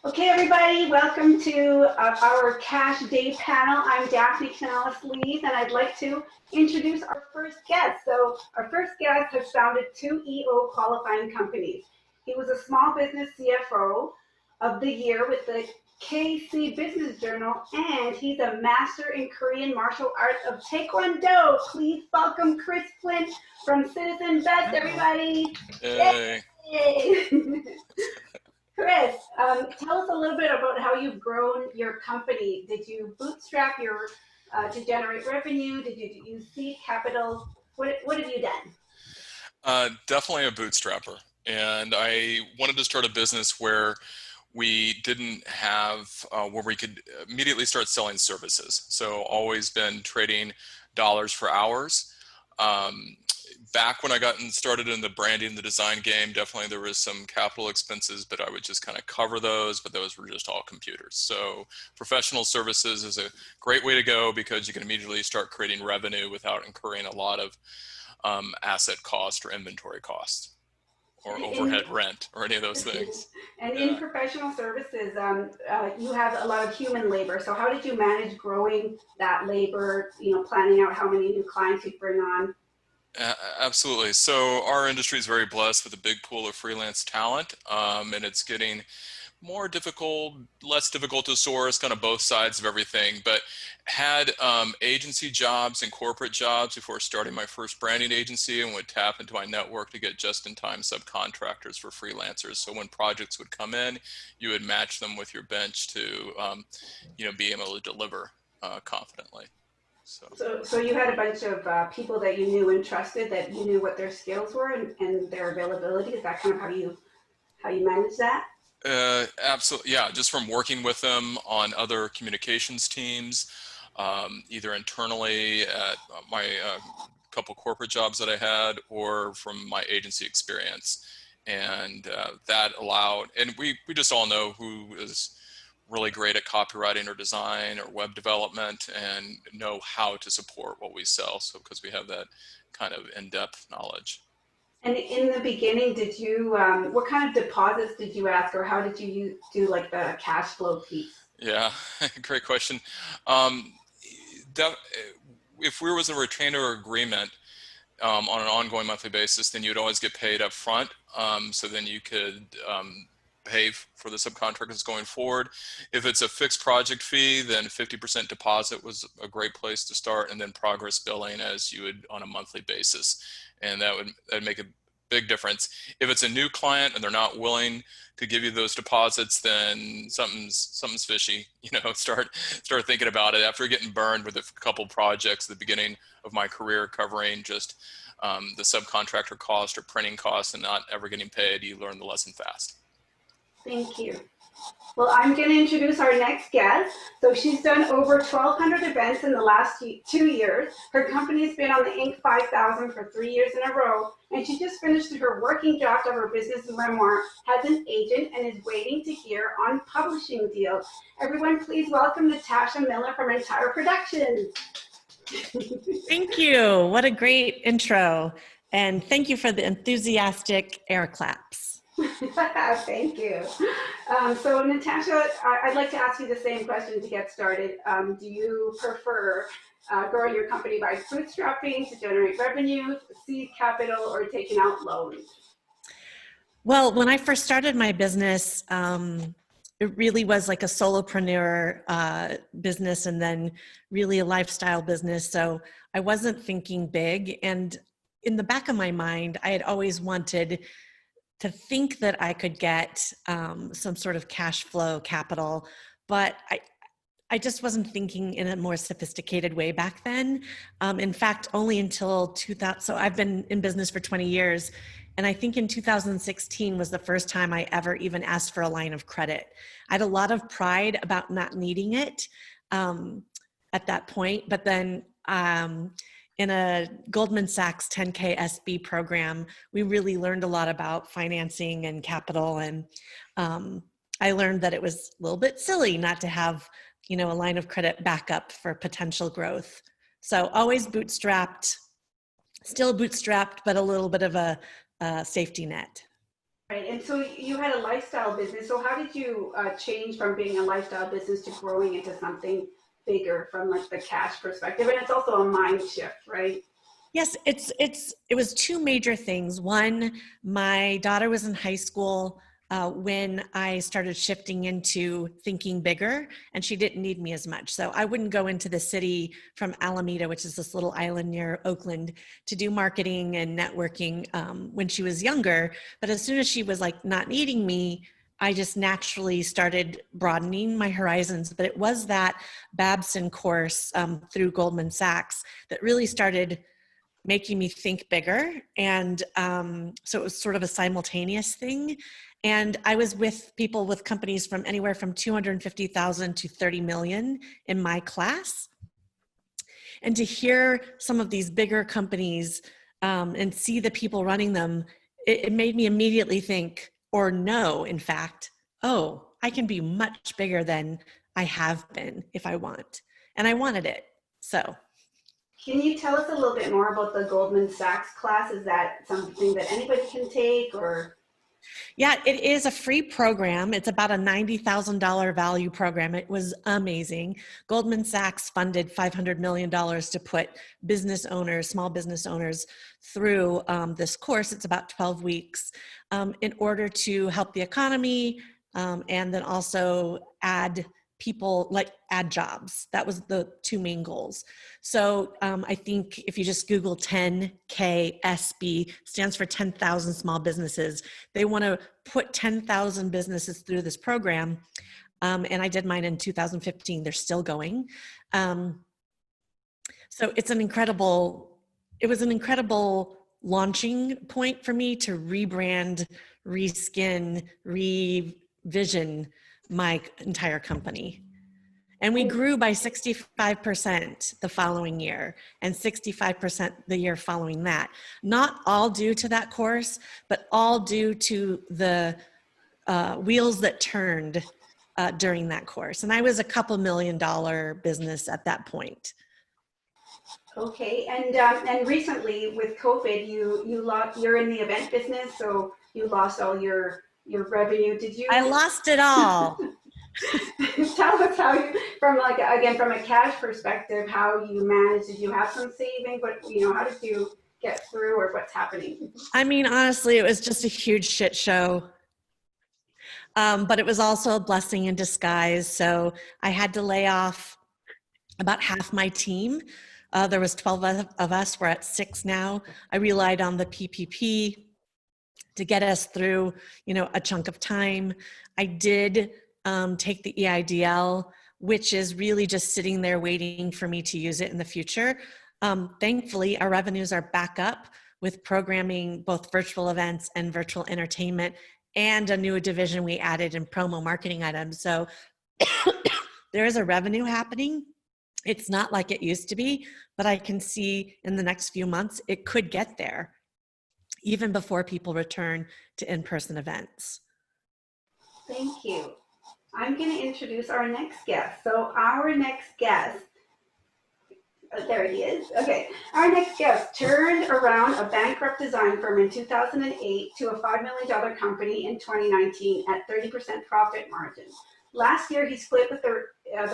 Okay, everybody, welcome to our Cash Day panel. I'm Dafne Canales, and I'd like to introduce our first guest. So our first guest has founded 2 EO qualifying companies. He was a small business CFO of the year with the KC Business Journal, and he's a master in Korean martial arts of Taekwondo. Please welcome Kris Flint from Citizen Best, everybody. Yay. Yay. Kris, tell us a little bit about how you've grown your company. Did you bootstrap to generate revenue? Did you use seed capital? What have you done? Definitely a bootstrapper. And I wanted to start a business where we didn't have, where we could immediately start selling services. So always been trading dollars for hours. Back when I got started in the branding, the design game, definitely there was some capital expenses, but I would just kind of cover those, but those were just all computers. So professional services is a great way to go because you can immediately start creating revenue without incurring a lot of asset cost or inventory cost or overhead rent or any of those things. And in professional services, you have a lot of human labor. So how did you manage growing that labor, planning out how many new clients you bring on? Absolutely. So our industry is very blessed with a big pool of freelance talent, and it's getting more difficult, less difficult to source, kind of both sides of everything, but had agency jobs and corporate jobs before starting my first branding agency, and would tap into my network to get just-in-time subcontractors for freelancers. So when projects would come in, you would match them with your bench to be able to deliver confidently. So you had a bunch of people that you knew and trusted, that you knew what their skills were and their availability. Is that kind of how you manage that? Absolutely, yeah. Just from working with them on other communications teams, either internally at my couple corporate jobs that I had, or from my agency experience, and that allowed. And we just all know who is really great at copywriting or design or web development and know how to support what we sell. So because we have that kind of in-depth knowledge. And in the beginning, did you, what kind of deposits did you ask, or how did you do like the cash flow piece? Yeah, great question. If we was a retainer agreement on an ongoing monthly basis, then you'd always get paid up front. So then you could pay for the subcontractors going forward. If it's a fixed project fee, then 50% deposit was a great place to start, and then progress billing as you would on a monthly basis. And that'd make a big difference. If it's a new client and they're not willing to give you those deposits, then something's fishy. Start thinking about it. After getting burned with a couple projects at the beginning of my career covering just the subcontractor cost or printing costs and not ever getting paid, you learn the lesson fast. Thank you. Well, I'm going to introduce our next guest. So she's done over 1,200 events in the last 2 years. Her company has been on the Inc. 5000 for 3 years in a row, and she just finished her working draft of her business memoir, has an agent, and is waiting to hear on publishing deals. Everyone, please welcome Natasha Miller from Entire Productions. Thank you. What a great intro. And thank you for the enthusiastic air claps. Thank you. So Natasha, I'd like to ask you the same question to get started. Do you prefer growing your company by bootstrapping to generate revenue, seed capital, or taking out loans? Well, when I first started my business, it really was like a solopreneur business, and then really a lifestyle business. So I wasn't thinking big. And in the back of my mind, I had always wanted to think that I could get some sort of cash flow capital, but I just wasn't thinking in a more sophisticated way back then. In fact, only until 2000, so I've been in business for 20 years, and I think in 2016 was the first time I ever even asked for a line of credit. I had a lot of pride about not needing it at that point, but then in a Goldman Sachs 10K SB program, we really learned a lot about financing and capital. And I learned that it was a little bit silly not to have, a line of credit backup for potential growth. So always bootstrapped, still bootstrapped, but a little bit of a safety net. Right, and so you had a lifestyle business. So how did you change from being a lifestyle business to growing into something bigger from like the cash perspective? And it's also a mind shift, right? Yes, it was two major things. One, my daughter was in high school when I started shifting into thinking bigger, and she didn't need me as much. So I wouldn't go into the city from Alameda, which is this little island near Oakland, to do marketing and networking when she was younger. But as soon as she was like not needing me, I just naturally started broadening my horizons. But it was that Babson course through Goldman Sachs that really started making me think bigger. And so it was sort of a simultaneous thing. And I was with people with companies from anywhere from 250,000 to 30 million in my class. And to hear some of these bigger companies and see the people running them, it made me immediately think, or know, in fact, oh, I can be much bigger than I have been if I want. And I wanted it. So Can you tell us a little bit more about the Goldman Sachs class? Is that something that anybody can take, or? yeah, it is a free program. It's about a $90,000 value program. It was amazing. Goldman Sachs funded $500 million to put business owners, small business owners through this course. It's about 12 weeks in order to help the economy and then also add people, like add jobs. That was the two main goals. So I think if you just Google 10KSB, stands for 10,000 small businesses. They want to put 10,000 businesses through this program. And I did mine in 2015. They're still going. So it was an incredible launching point for me to rebrand, reskin, revision my entire company. And we grew by 65% the following year and 65% the year following that. Not all due to that course, but all due to the wheels that turned during that course. And I was a couple $1 million business at that point. Okay, and recently with COVID, you're in the event business, so you lost all your revenue. Did you? I lost it all. Tell us how you, from like, again, from a cash perspective, how you managed. Did you have some saving, but how did you get through, or what's happening? I mean, honestly, it was just a huge shit show. But it was also a blessing in disguise. So I had to lay off about half my team. There was 12 of us. We're at 6 now. I relied on the PPP to get us through, a chunk of time. I did take the EIDL, which is really just sitting there waiting for me to use it in the future. Thankfully, our revenues are back up with programming, both virtual events and virtual entertainment, and a new division we added in promo marketing items. So there is a revenue happening. It's not like it used to be, but I can see in the next few months, it could get there, even before people return to in-person events. Thank you. I'm going to introduce our next guest. So our next guest, there he is. Okay. Our next guest turned around a bankrupt design firm in 2008 to a $5 million company in 2019 at 30% profit margin. Last year, he split with the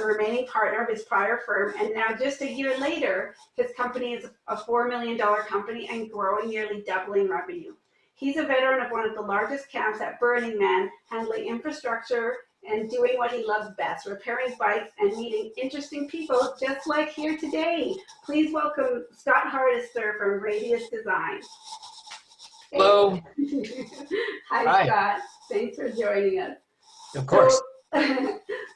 remaining partner of his prior firm, and now just a year later, his company is a $4 million company and growing, nearly doubling revenue. He's a veteran of one of the largest camps at Burning Man, handling infrastructure and doing what he loves best, repairing bikes and meeting interesting people just like here today. Please welcome Scott Hardister from Radius Design. Hello. Hi, Scott. Thanks for joining us. Of course.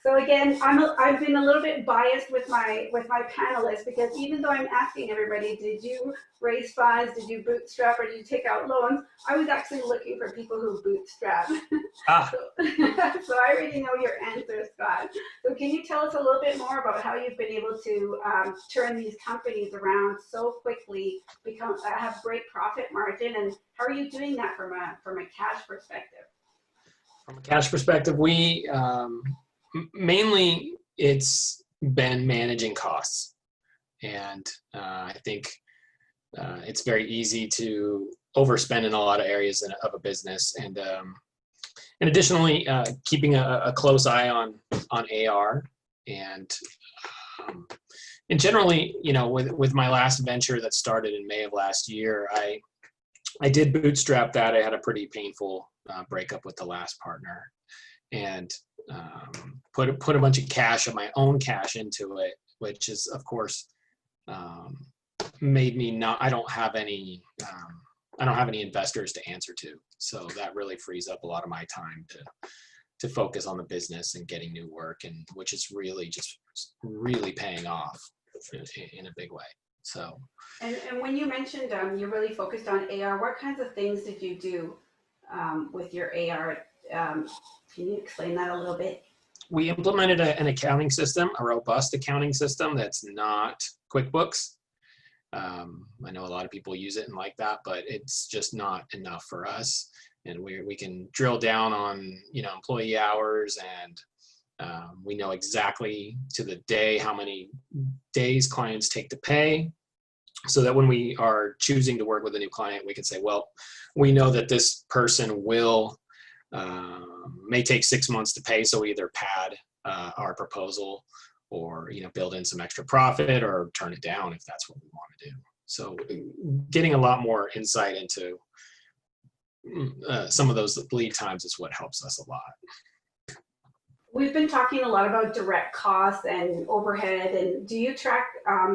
So again, I've been a little bit biased with my panelists, because even though I'm asking everybody, did you raise funds, did you bootstrap, or did you take out loans, I was actually looking for people who bootstrap. So I already know your answer, Scott. So can you tell us a little bit more about how you've been able to turn these companies around so quickly, have great profit margin, and how are you doing that from a cash perspective? From a cash perspective, we mainly it's been managing costs, and I think it's very easy to overspend in a lot of areas of a business, and additionally, keeping a close eye on AR, and generally, with my last venture that started in May of last year, I did bootstrap that. I had a pretty painful breakup with the last partner, and put a bunch of cash of my own cash into it, which is, of course, made me not. I don't have any investors to answer to, so that really frees up a lot of my time to focus on the business and getting new work, and which is really paying off in a big way. So. And when you mentioned you're really focused on AR, what kinds of things did you do with your AR? Can you explain that a little bit? We implemented an accounting system, a robust accounting system that's not QuickBooks. I know a lot of people use it and like that, but it's just not enough for us. And we can drill down on employee hours, and we know exactly to the day how many days clients take to pay, so that when we are choosing to work with a new client, we can say, well, we know that this person may take 6 months to pay, so we either pad our proposal, or build in some extra profit, or turn it down if that's what we want to do. So getting a lot more insight into some of those lead times is what helps us a lot. We've been talking a lot about direct costs and overhead, and do you track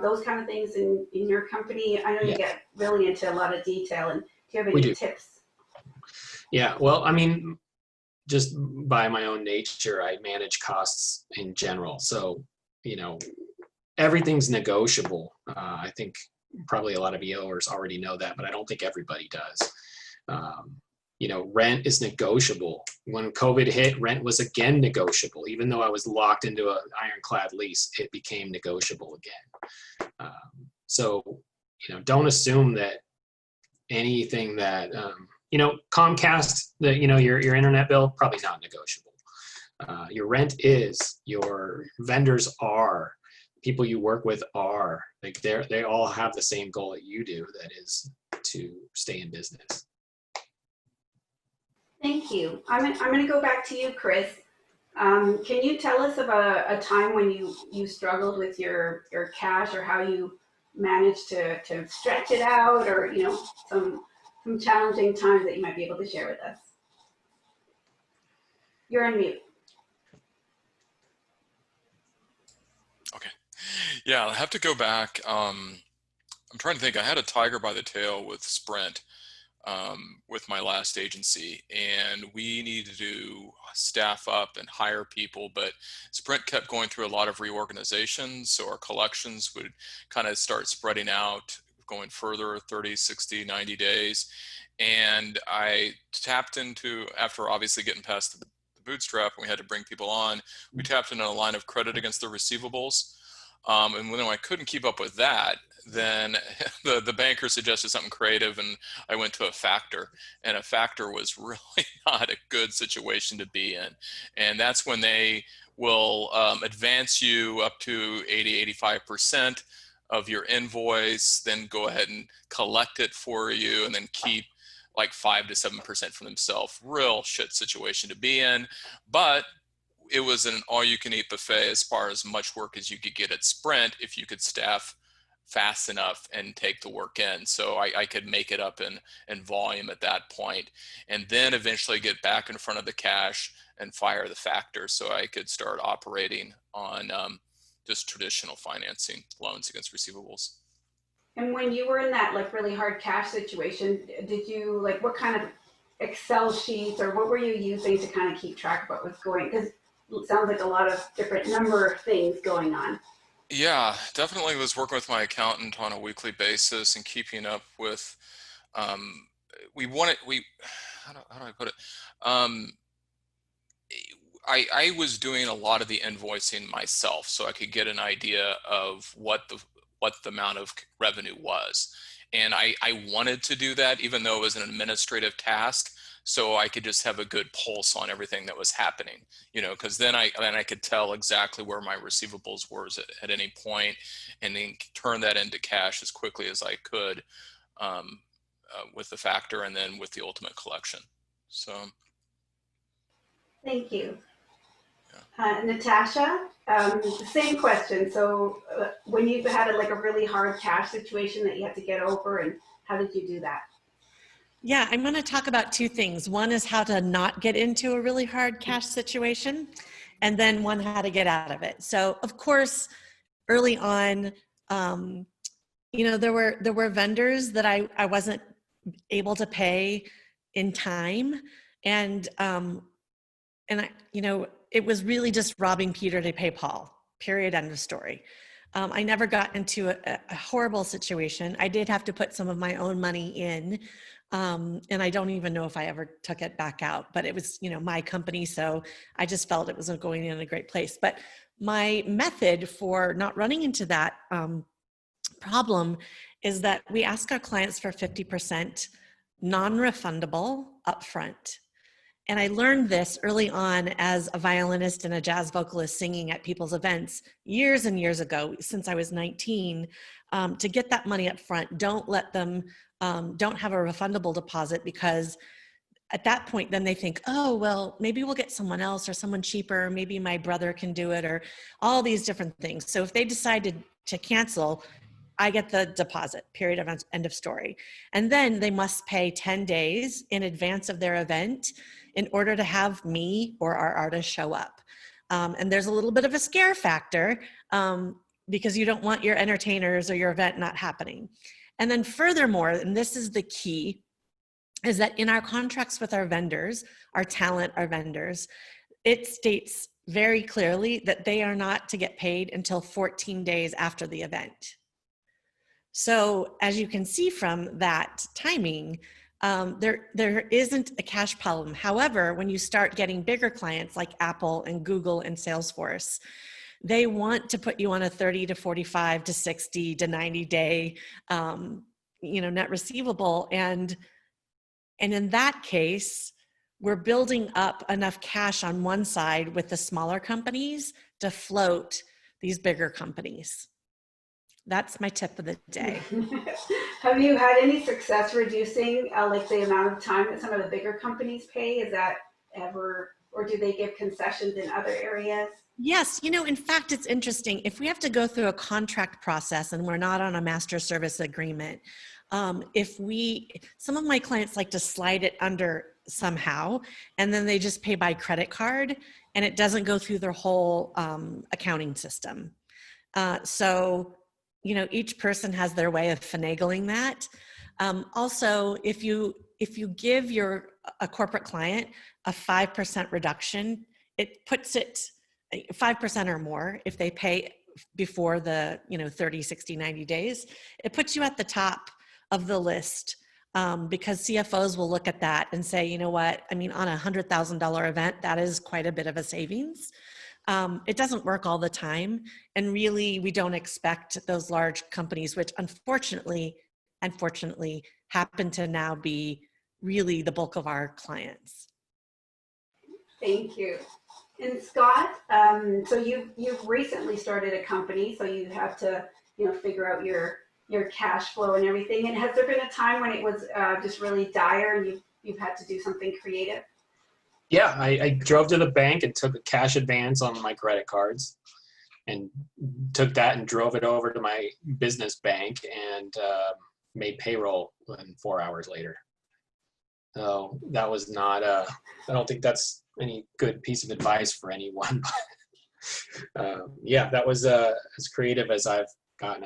those kind of things in your company? I know you get really into a lot of detail, and do you have any tips? Yeah, well, I mean, just by my own nature, I manage costs in general. So, everything's negotiable. I think probably a lot of EOers already know that, but I don't think everybody does. Rent is negotiable. When COVID hit, rent was again negotiable. Even though I was locked into an ironclad lease, it became negotiable again. So, don't assume that anything that, Comcast, your internet bill, probably not negotiable. Your rent is, your vendors are, people you work with are, like they all have the same goal that you do, that is to stay in business. Thank you. I'm going to go back to you, Kris. Can you tell us about a time when you struggled with your cash, or how you managed to stretch it out, or some challenging times that you might be able to share with us? You're on mute. Okay. Yeah, I have to go back. I'm trying to think. I had a tiger by the tail with Sprint, with my last agency, and we needed to staff up and hire people, but Sprint kept going through a lot of reorganizations, so our collections would kind of start spreading out, going further 30, 60, 90 days. And I tapped into, after obviously getting past the bootstrap and we had to bring people on, we tapped into a line of credit against the receivables. And when I couldn't keep up with that, then the banker suggested something creative, and I went to a factor, and a factor was really not a good situation to be in. And that's when they will advance you up to 80, 85% of your invoice, then go ahead and collect it for you, and then keep like 5 to 7% for themselves. Real shit situation to be in. But it was an all-you-can-eat buffet as far as much work as you could get at Sprint if you could staff fast enough and take the work in. So I could make it up in volume at that point, and then eventually get back in front of the cash and fire the factor, so I could start operating on just traditional financing, loans against receivables. And when you were in that really hard cash situation, did you what kind of Excel sheets, or what were you using to kind of keep track of what was going? Because it sounds like a lot of different number of things going on. Yeah, definitely was working with my accountant on a weekly basis and keeping up with, how do I put it? I was doing a lot of the invoicing myself, so I could get an idea of what the amount of revenue was. And I wanted to do that, even though it was an administrative task, so I could just have a good pulse on everything that was happening, because then I could tell exactly where my receivables were at any point, and then turn that into cash as quickly as I could. with the factor and then with the ultimate collection. So. Thank you. Natasha, the same question. So when you've had a really hard cash situation that you had to get over, and how did you do that? Yeah, I'm going to talk about two things. One is how to not get into a really hard cash situation, and then one, how to get out of it. So of course, early on, there were vendors that I wasn't able to pay in time. And it was really just robbing Peter to pay Paul, period, end of story. I never got into a horrible situation. I did have to put some of my own money in, and I don't even know if I ever took it back out, but it was, my company. So I just felt it was going in a great place. But my method for not running into that problem is that we ask our clients for 50% non-refundable upfront. And I learned this early on as a violinist and a jazz vocalist singing at people's events years and years ago, since I was 19, to get that money up front. Don't let them, don't have a refundable deposit, because at that point, then they think, oh, well, maybe we'll get someone else or someone cheaper. Maybe my brother can do it, or all these different things. So if they decided to cancel, I get the deposit, period, of end of story. And then they must pay 10 days in advance of their event in order to have me or our artist show up. And there's a little bit of a scare factor because you don't want your entertainers or your event not happening. And then furthermore, and this is the key, is that in our contracts with our vendors, our talent, our vendors, it states very clearly that they are not to get paid until 14 days after the event. So as you can see from that timing, there isn't a cash problem. However, when you start getting bigger clients like Apple and Google and Salesforce, they want to put you on a 30 to 45 to 60 to 90 day, net receivable. And in that case, we're building up enough cash on one side with the smaller companies to float these bigger companies. That's my tip of the day. Have you had any success reducing the amount of time that some of the bigger companies pay? Is that ever, or do they give concessions in other areas? Yes, in fact, it's interesting. If we have to go through a contract process and we're not on a master service agreement, some of my clients like to slide it under somehow, and then they just pay by credit card, and it doesn't go through their whole accounting system. So each person has their way of finagling that. Also, if you give a corporate client a 5% reduction, it puts it 5% or more if they pay before the 30, 60, 90 days, it puts you at the top of the list, because CFOs will look at that and say, you know what, on a $100,000 event, that is quite a bit of a savings. It doesn't work all the time. And really, we don't expect those large companies, which unfortunately happen to now be really the bulk of our clients. Thank you. And Scott, so you've recently started a company, so you have to, figure out your cash flow and everything. And has there been a time when it was just really dire and you've had to do something creative? Yeah, I drove to the bank and took a cash advance on my credit cards and took that and drove it over to my business bank and made payroll 4 hours later. So that was not, I don't think that's any good piece of advice for anyone. But yeah, that was as creative as I've gotten.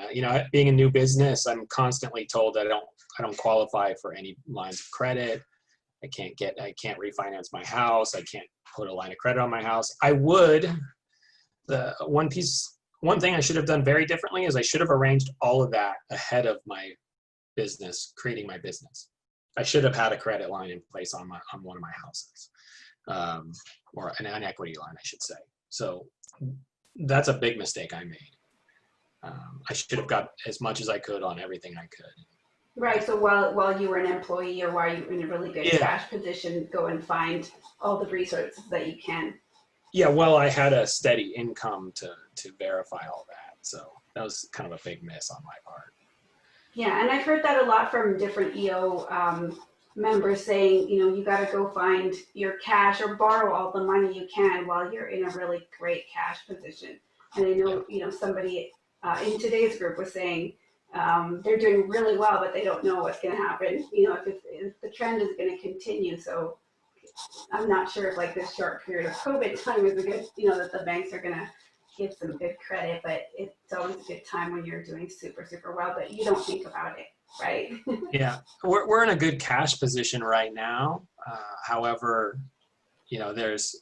Being a new business, I'm constantly told that I don't qualify for any lines of credit. I can't refinance my house. I can't put a line of credit on my house. I would. One thing I should have done very differently is I should have arranged all of that ahead of my business, creating my business. I should have had a credit line in place on one of my houses, or an equity line, I should say. So that's a big mistake I made. I should have got as much as I could on everything I could. Right. So while you were an employee or while you were in a really good cash position, go and find all the resources that you can. Yeah. Well, I had a steady income to verify all that. So that was kind of a big miss on my part. Yeah, and I've heard that a lot from different EO members saying, you got to go find your cash or borrow all the money you can while you're in a really great cash position. And I Yeah. know, somebody in today's group was saying they're doing really well, but they don't know what's going to happen, if the trend is going to continue. So I'm not sure if like this short period of COVID time is a good, that the banks are going to give some good credit, but it's always a good time when you're doing super, super well, but you don't think about it, right? Yeah, we're in a good cash position right now. However, there's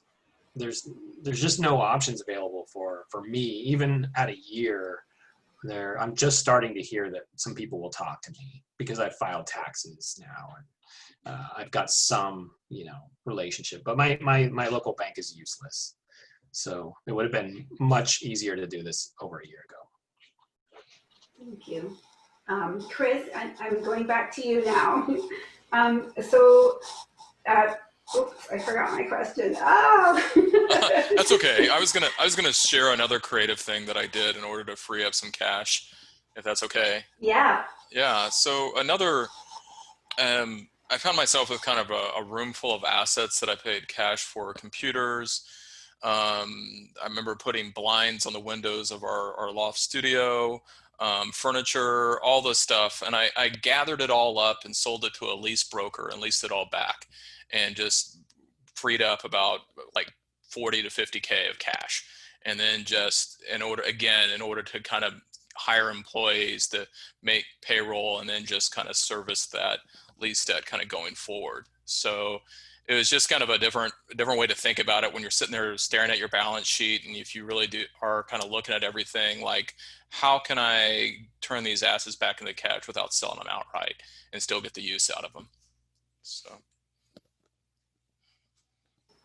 just no options available for me, even at a year. I'm just starting to hear that some people will talk to me because I've filed taxes now, and I've got some relationship, but my local bank is useless. So it would have been much easier to do this over a year ago. Thank you. Kris, I'm going back to you now. So, oops, I forgot my question. Oh. That's okay. I was gonna share another creative thing that I did in order to free up some cash, if that's okay. Yeah. Yeah. So another, I found myself with kind of a room full of assets that I paid cash for: computers. I remember putting blinds on the windows of our loft studio, furniture, all this stuff. And I gathered it all up and sold it to a lease broker and leased it all back, and just freed up about like 40 to 50K of cash. And then just in order to kind of hire employees to make payroll and then just kind of service that lease debt kind of going forward. So it was just kind of a different way to think about it when you're sitting there staring at your balance sheet. And if you really are kind of looking at everything, like, how can I turn these assets back into cash without selling them outright and still get the use out of them? So.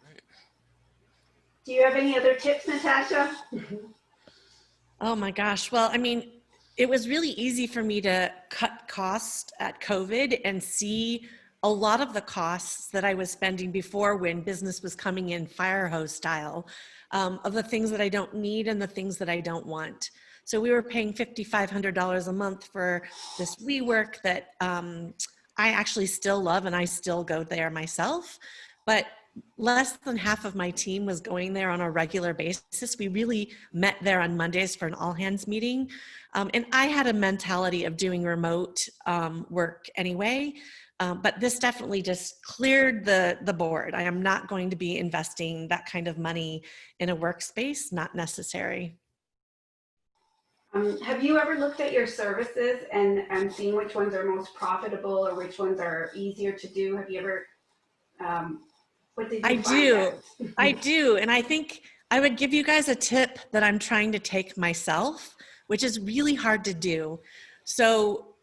Great. Do you have any other tips, Natasha? Oh my gosh. Well, I mean, it was really easy for me to cut costs at COVID and see a lot of the costs that I was spending before, when business was coming in fire hose style, of the things that I don't need and the things that I don't want. So we were paying $5,500 a month for this WeWork that I actually still love, and I still go there myself. But less than half of my team was going there on a regular basis. We really met there on Mondays for an all hands meeting. And I had a mentality of doing remote work anyway. But this definitely just cleared the board. I am not going to be investing that kind of money in a workspace, not necessary. Have you ever looked at your services and seen which ones are most profitable or which ones are easier to do? Have you ever, what did you I find do. out? I do. And I think I would give you guys a tip that I'm trying to take myself, which is really hard to do. So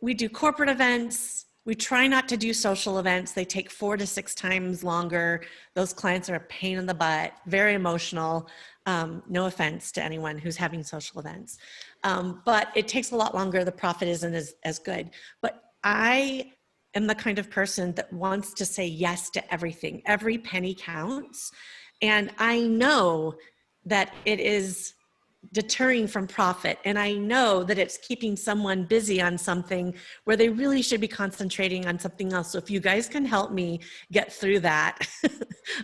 we do corporate events. We try not to do social events. They take 4 to 6 times longer. Those clients are a pain in the butt, very emotional. No offense to anyone who's having social events. But it takes a lot longer. The profit isn't as good. But I am the kind of person that wants to say yes to everything. Every penny counts. And I know that it is deterring from profit. And I know that it's keeping someone busy on something where they really should be concentrating on something else. So if you guys can help me get through that,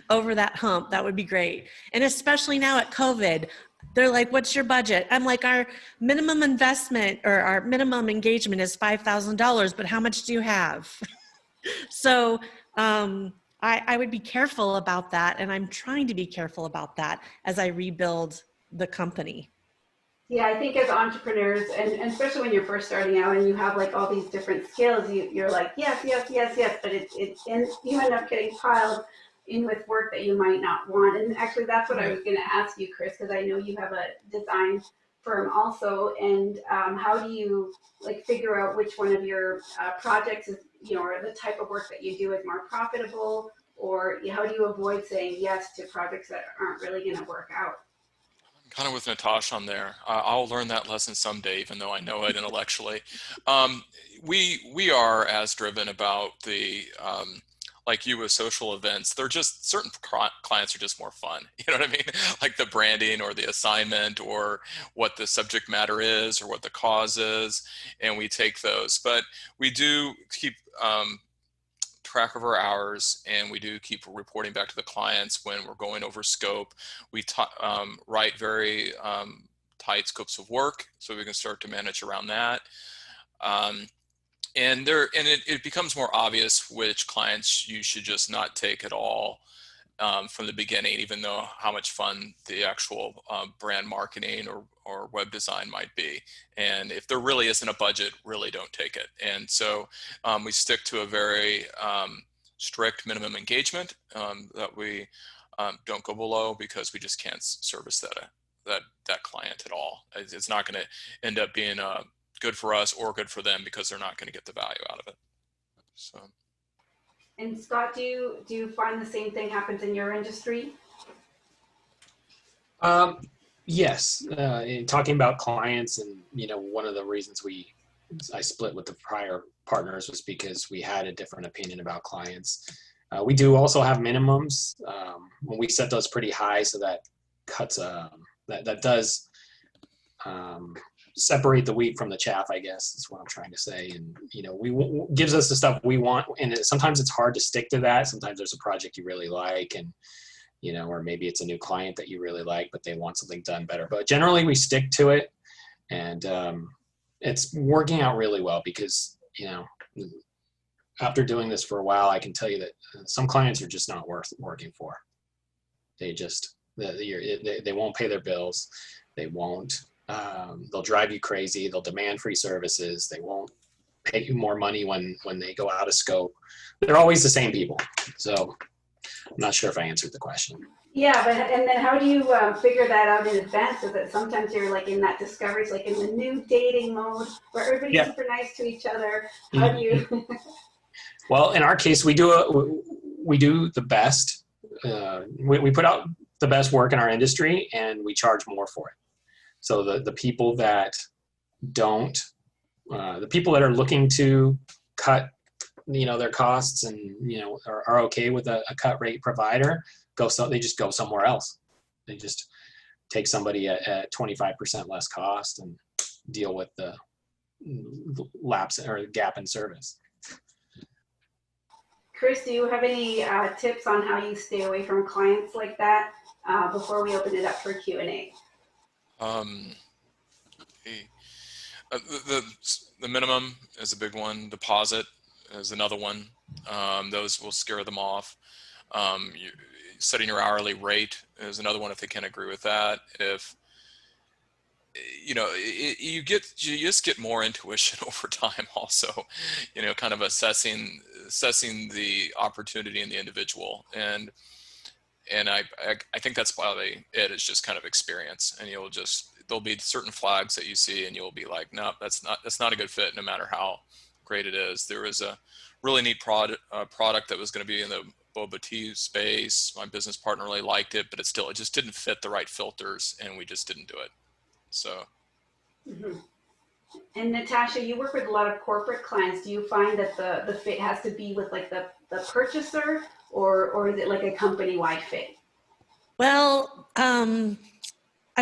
over that hump, that would be great. And especially now at COVID, they're like, what's your budget? I'm like, our minimum investment or our minimum engagement is $5,000, but how much do you have? So I would be careful about that. And I'm trying to be careful about that as I rebuild the company. Yeah, I think as entrepreneurs, and especially when you're first starting out and you have like all these different skills, you're like, yes, yes, yes, yes, but and you end up getting piled in with work that you might not want. And actually, that's what I was going to ask you, Kris, because I know you have a design firm also. And how do you like figure out which one of your projects is, or the type of work that you do is more profitable, or how do you avoid saying yes to projects that aren't really going to work out? Kind of with Natasha on there. I'll learn that lesson someday, even though I know it intellectually. We are as driven about the like you with social events, they're just certain clients are just more fun. You know what I mean? Like the branding or the assignment or what the subject matter is or what the cause is. And we take those, but we do keep track of our hours, and we do keep reporting back to the clients when we're going over scope. We write very tight scopes of work so we can start to manage around that. And it becomes more obvious which clients you should just not take at all from the beginning, even though how much fun the actual brand marketing or web design might be. And if there really isn't a budget, really don't take it. And so we stick to a very strict minimum engagement that we don't go below, because we just can't service that client at all. It's not going to end up being good for us or good for them, because they're not going to get the value out of it. So. And Scott, do you find the same thing happens in your industry? Yes. In talking about clients, and one of the reasons I split with the prior partners was because we had a different opinion about clients. We do also have minimums when we set those pretty high, so that cuts that does separate the wheat from the chaff, I guess is what I'm trying to say. And gives us the stuff we want, and sometimes it's hard to stick to that. Sometimes there's a project you really like, and or maybe it's a new client that you really like, but they want something done better. But generally we stick to it, and it's working out really well, because after doing this for a while, I can tell you that some clients are just not worth working for. They just they won't pay their bills. They won't. They'll drive you crazy. They'll demand free services. They won't pay you more money when they go out of scope. They're always the same people. So I'm not sure if I answered the question. Yeah, and then how do you figure that out in advance? So that sometimes you're like in that discovery, like in the new dating mode where everybody's super nice to each other. How do you? Well, in our case, we do the best. We put out the best work in our industry, and we charge more for it. So the people that don't, the people that are looking to cut, their costs and, are okay with a cut rate provider, they just go somewhere else. They just take somebody at 25% less cost and deal with the lapse or gap in service. Kris, do you have any tips on how you stay away from clients like that before we open it up for Q&A? The minimum is a big one. Deposit is another one. Those will scare them off. Setting your hourly rate is another one if they can't agree with that. If you just get more intuition over time also, kind of assessing the opportunity in the individual. And I think that's probably it, is just kind of experience. And there'll be certain flags that you see and you'll be like, no, that's not a good fit, no matter how great it is. There was a really neat product that was going to be in the boba tea space. My business partner really liked it, but it just didn't fit the right filters, and we just didn't do it. So. Mm-hmm. And Natasha, you work with a lot of corporate clients. Do you find that the fit has to be with like the purchaser, or is it like a company-wide fit? Well, I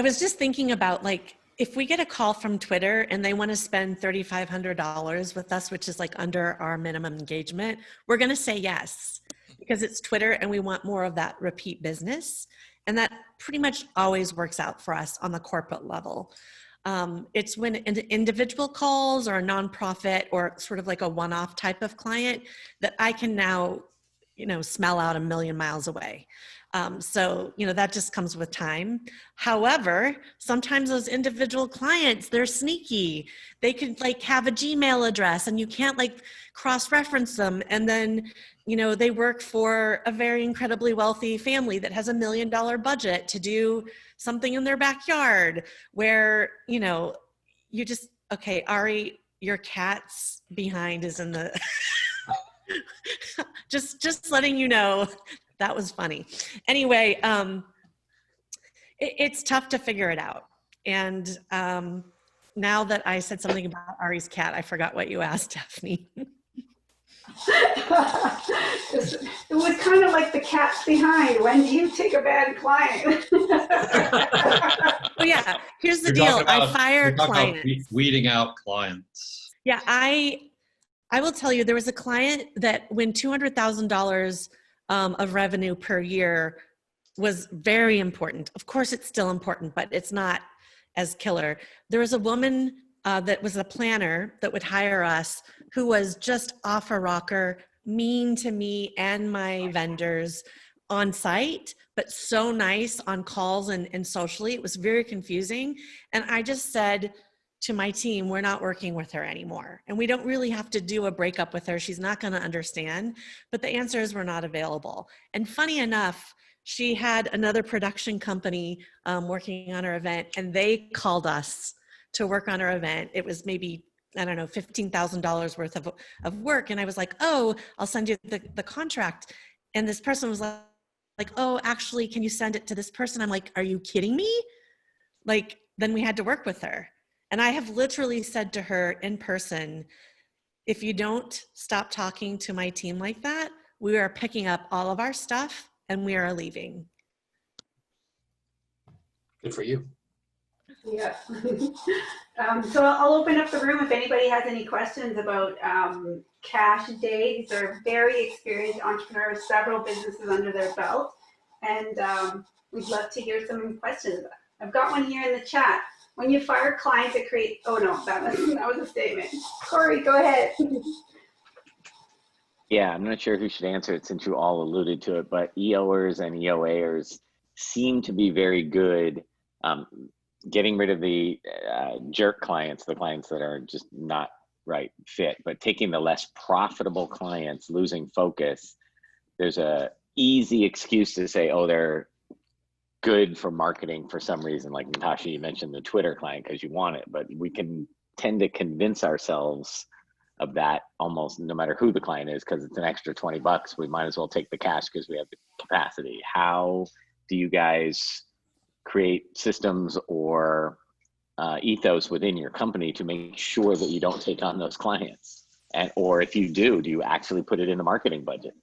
was just thinking about, like, if we get a call from Twitter and they want to spend $3,500 with us, which is like under our minimum engagement, we're going to say yes, because it's Twitter and we want more of that repeat business. And that pretty much always works out for us on the corporate level. It's when individual calls or a nonprofit or sort of like a one-off type of client that I can now, smell out a million miles away. So, that just comes with time. However, sometimes those individual clients, they're sneaky. They could have a Gmail address and you can't cross-reference them. And then, they work for a very incredibly wealthy family that has $1 million budget to do something in their backyard where, you just, okay, Ari, your cat's behind is in the, just letting you know. That was funny. Anyway, it's tough to figure it out. And now that I said something about Ari's cat, I forgot what you asked, Dafne. kind of like the cats behind. When do you take a bad client? Oh yeah, here's the You're deal. talking about- I fire you're talking about clients. weeding out clients. Yeah, I will tell you, there was a client that when $200,000 of revenue per year was very important. Of course, it's still important, but it's not as killer. There was a woman that was a planner that would hire us who was just off a rocker, mean to me and my vendors on site, but so nice on calls and socially. It was very confusing. And I just said to my team, we're not working with her anymore. And we don't really have to do a breakup with her. She's not going to understand. But the answer is we're not available. And funny enough, she had another production company working on her event, and they called us to work on her event. It was maybe, I don't know, $15,000 worth of work. And I was like, oh, I'll send you the contract. And this person was like, oh, actually, can you send it to this person? I'm like, are you kidding me? Like, then we had to work with her. And I have literally said to her in person, if you don't stop talking to my team like that, we are picking up all of our stuff and we are leaving. Good for you. Yeah. So I'll open up the room if anybody has any questions about Cash Day. These are very experienced entrepreneurs, several businesses under their belt, and we'd love to hear some questions. I've got one here in the chat. When you fire clients, it creates, oh no, that was a statement. Corey, go ahead. Yeah, I'm not sure who should answer it since you all alluded to it, but EOers and EOAers seem to be very good getting rid of the jerk clients, the clients that are just not right fit, but taking the less profitable clients, losing focus. There's a easy excuse to say, oh, they're good for marketing for some reason. Like Natasha, you mentioned the Twitter client because you want it, but we can tend to convince ourselves of that almost no matter who the client is, because it's an extra $20. We might as well take the cash because we have the capacity. How do you guys create systems or ethos within your company to make sure that you don't take on those clients? And, or if you do you actually put it in the marketing budget?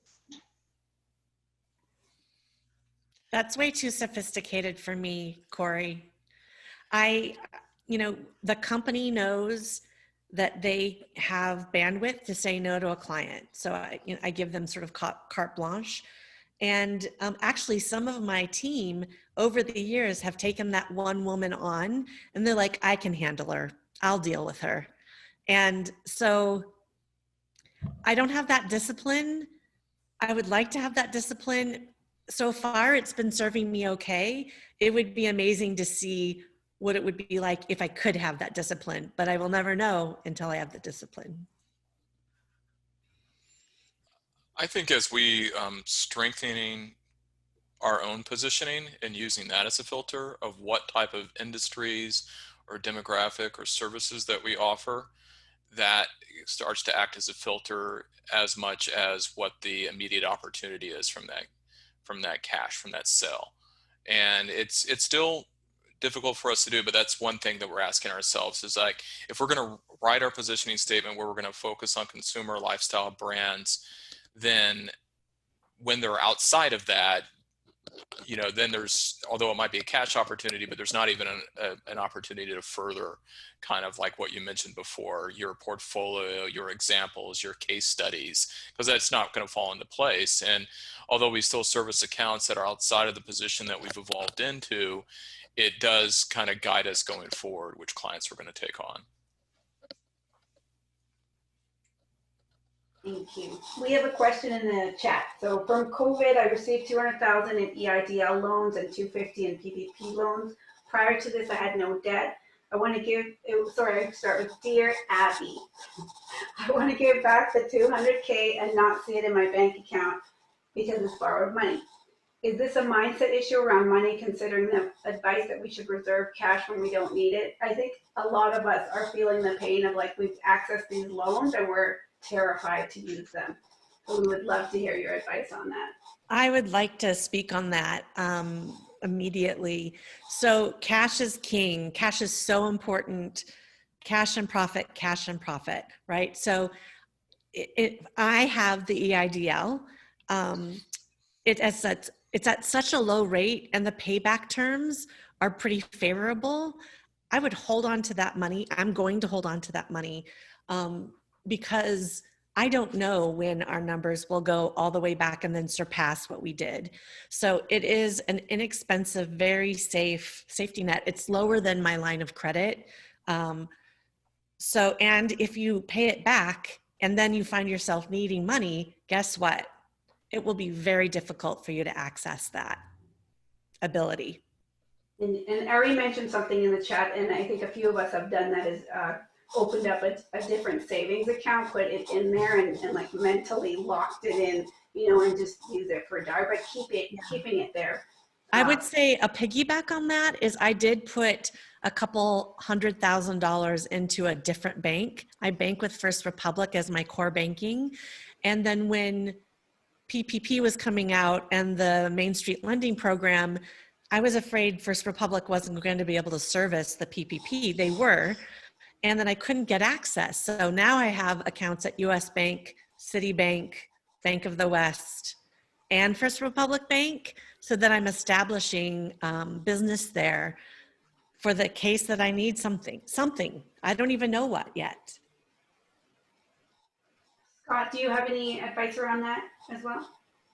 That's way too sophisticated for me, Corey. The company knows that they have bandwidth to say no to a client. So I give them sort of carte blanche. And actually some of my team over the years have taken that one woman on and they're like, I can handle her. I'll deal with her. And so I don't have that discipline. I would like to have that discipline. So far, it's been serving me okay. It would be amazing to see what it would be like if I could have that discipline, but I will never know until I have the discipline. I think as we strengthening our own positioning and using that as a filter of what type of industries or demographic or services that we offer, that starts to act as a filter as much as what the immediate opportunity is from that cash, from that sale. And it's still difficult for us to do, but that's one thing that we're asking ourselves is like, if we're going to write our positioning statement where we're going to focus on consumer lifestyle brands, then when they're outside of that, then there's, although it might be a cash opportunity, but there's not even an opportunity to further kind of like what you mentioned before, your portfolio, your examples, your case studies, because that's not going to fall into place. And although we still service accounts that are outside of the position that we've evolved into, it does kind of guide us going forward, which clients we're going to take on. Thank you. We have a question in the chat. So from COVID, I received $200,000 in EIDL loans and $250 in PPP loans. Prior to this, I had no debt. I want to give, start with Dear Abby. I want to give back the $200K and not see it in my bank account because it's borrowed money. Is this a mindset issue around money, considering the advice that we should reserve cash when we don't need it? I think a lot of us are feeling the pain of like we've accessed these loans and we're terrified to use them. So we would love to hear your advice on that. I would like to speak on that immediately. So cash is king. Cash is so important. Cash and profit, right? So I have the EIDL. it's at such a low rate, and the payback terms are pretty favorable. I would hold on to that money. I'm going to hold on to that money because I don't know when our numbers will go all the way back and then surpass what we did. So it is an inexpensive, very safe safety net. It's lower than my line of credit. And if you pay it back and then you find yourself needing money, guess what? It will be very difficult for you to access that ability. And Ari mentioned something in the chat, and I think a few of us have done that, is opened up a different savings account, put it in there, and like mentally locked it in, and just use it for a dollar, but keeping it there. I would say a piggyback on that is I did put a couple $100,000 into a different bank. I bank with First Republic as my core banking. And then when PPP was coming out and the Main Street Lending Program, I was afraid First Republic wasn't going to be able to service the PPP. They were, and then I couldn't get access. So now I have accounts at US Bank, Citibank, Bank of the West, and First Republic Bank, so that I'm establishing business there for the case that I need something. I don't even know what yet. Scott, do you have any advice around that as well?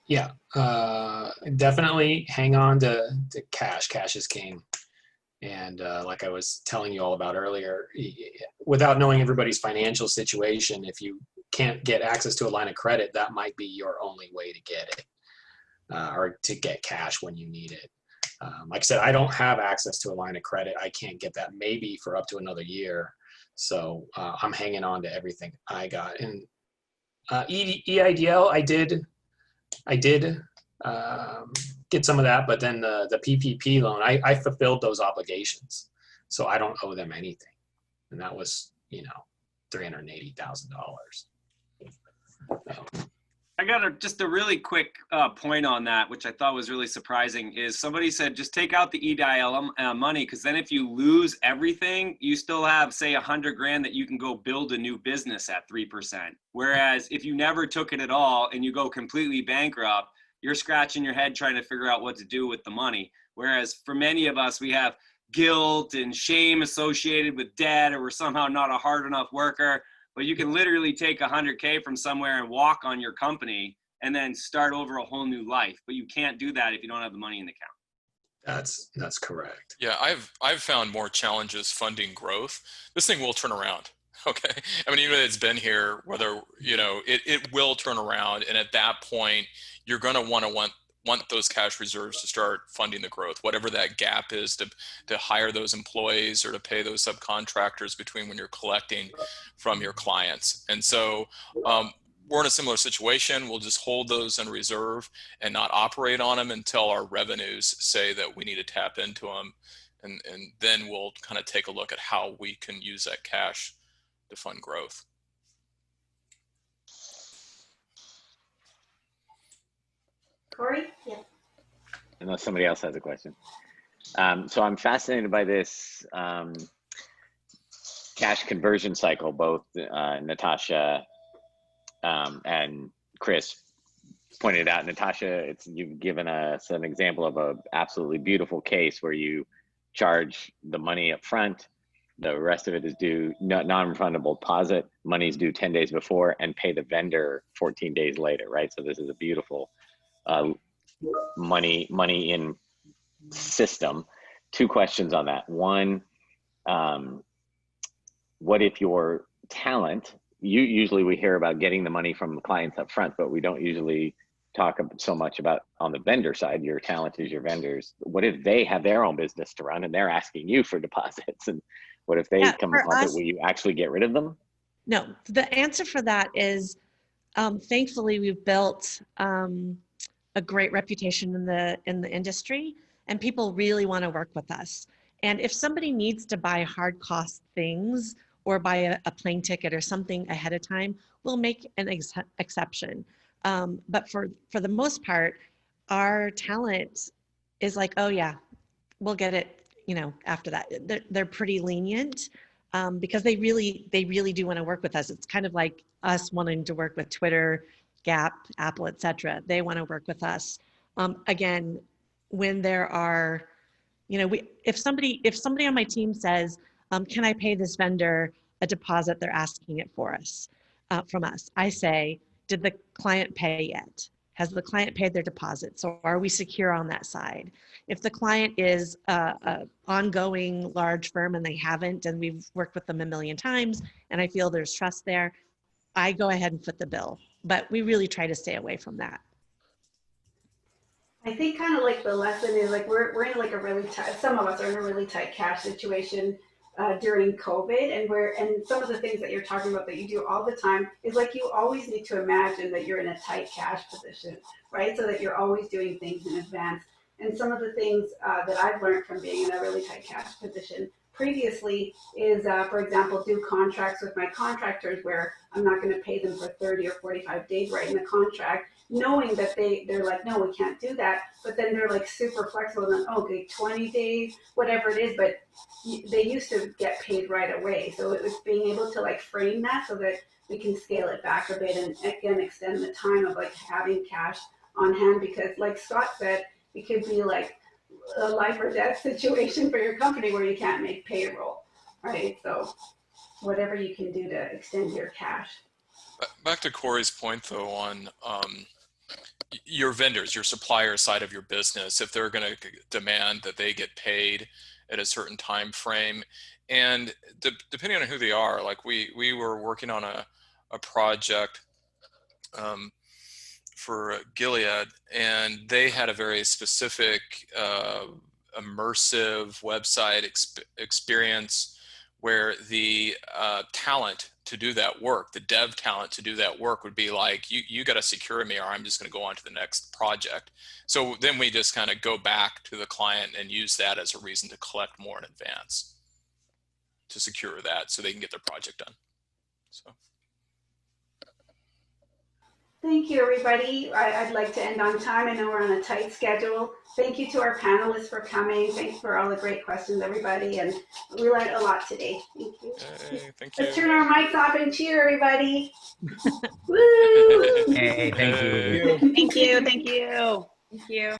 Yeah, definitely hang on to cash. Cash is king. And like I was telling you all about earlier, without knowing everybody's financial situation, if you can't get access to a line of credit, that might be your only way to get it, or to get cash when you need it. Like I said, I don't have access to a line of credit. I can't get that maybe for up to another year. So I'm hanging on to everything I got. And EIDL, I did get some of that, but then the PPP loan, I fulfilled those obligations, so I don't owe them anything, and that was $380,000. I got just a really quick point on that, which I thought was really surprising, is somebody said just take out the EIDL money, because then if you lose everything, you still have, say, $100,000 that you can go build a new business at 3%. Whereas if you never took it at all and you go completely bankrupt, you're scratching your head trying to figure out what to do with the money. Whereas for many of us, we have guilt and shame associated with debt, or we're somehow not a hard enough worker. But you can literally take $100K from somewhere and walk on your company and then start over a whole new life. But you can't do that if you don't have the money in the account. That's correct. Yeah, I've found more challenges funding growth. This thing will turn around. Okay. I mean, even though it's been here, whether, it will turn around. And at that point, you're going to want those cash reserves to start funding the growth, whatever that gap is, to hire those employees or to pay those subcontractors between when you're collecting from your clients. And so we're in a similar situation. We'll just hold those in reserve and not operate on them until our revenues say that we need to tap into them. And then we'll kind of take a look at how we can use that cash to fund growth. Corey? Yeah. Unless somebody else has a question. So I'm fascinated by this cash conversion cycle. Both Natasha and Kris pointed out. Natasha, you've given us an example of an absolutely beautiful case where you charge the money up front. The rest of it is due, non-refundable deposit. Money's due 10 days before, and pay the vendor 14 days later, right? So this is a beautiful money in system. Two questions on that. One, what if your talent, usually we hear about getting the money from the clients up front, but we don't usually talk so much about on the vendor side. Your talent is your vendors. What if they have their own business to run and they're asking you for deposits? And what if they come up with it? Will you actually get rid of them? No, the answer for that is, thankfully we've built a great reputation in the industry, and people really want to work with us. And if somebody needs to buy hard cost things or buy a plane ticket or something ahead of time, we'll make an exception. But for the most part, our talent is like, oh yeah, we'll get it, after that. They're pretty lenient because they really do want to work with us. It's kind of like us wanting to work with Twitter, Gap, Apple, etc. They want to work with us. Again, when there are, if somebody on my team says, can I pay this vendor a deposit? They're asking it for us, from us. I say, did the client pay yet? Has the client paid their deposit? So are we secure on that side? If the client is a ongoing large firm and they haven't, and we've worked with them a million times, and I feel there's trust there, I go ahead and foot the bill. But we really try to stay away from that. I think kind of like the lesson is like we're in like a really tight, some of us are in a really tight cash situation during COVID, and some of the things that you're talking about that you do all the time is like you always need to imagine that you're in a tight cash position, right? So that you're always doing things in advance. And some of the things that I've learned from being in a really tight cash position previously is, for example, do contracts with my contractors where I'm not going to pay them for 30 or 45 days right in the contract, knowing that they're like, no, we can't do that. But then they're like super flexible and okay, 20 days, whatever it is. But they used to get paid right away. So it was being able to like frame that so that we can scale it back a bit and again, extend the time of like having cash on hand, because like Scott said, it could be like a life or death situation for your company where you can't make payroll, right? So whatever you can do to extend your cash. Back to Corey's point though on your vendors, your supplier side of your business, if they're going to demand that they get paid at a certain time frame, and depending on who they are, like we were working on a project for Gilead, and they had a very specific immersive website experience where the talent to do that work, the dev talent to do that work would be like, you got to secure me or I'm just going to go on to the next project. So then we just kind of go back to the client and use that as a reason to collect more in advance to secure that so they can get their project done. So. Thank you, everybody. I'd like to end on time. I know we're on a tight schedule. Thank you to our panelists for coming. Thanks for all the great questions, everybody. And we learned a lot today. Thank you. Hey, thank you. Let's turn our mics off and cheer, everybody. Woo! Hey, thank you. Thank you. Thank you. Thank you.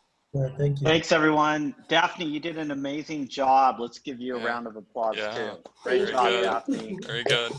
Thank you. Thanks, everyone. Daphne, you did an amazing job. Let's give you a Yeah. round of applause, Yeah. too. Great Thank job, you. Daphne. Very good.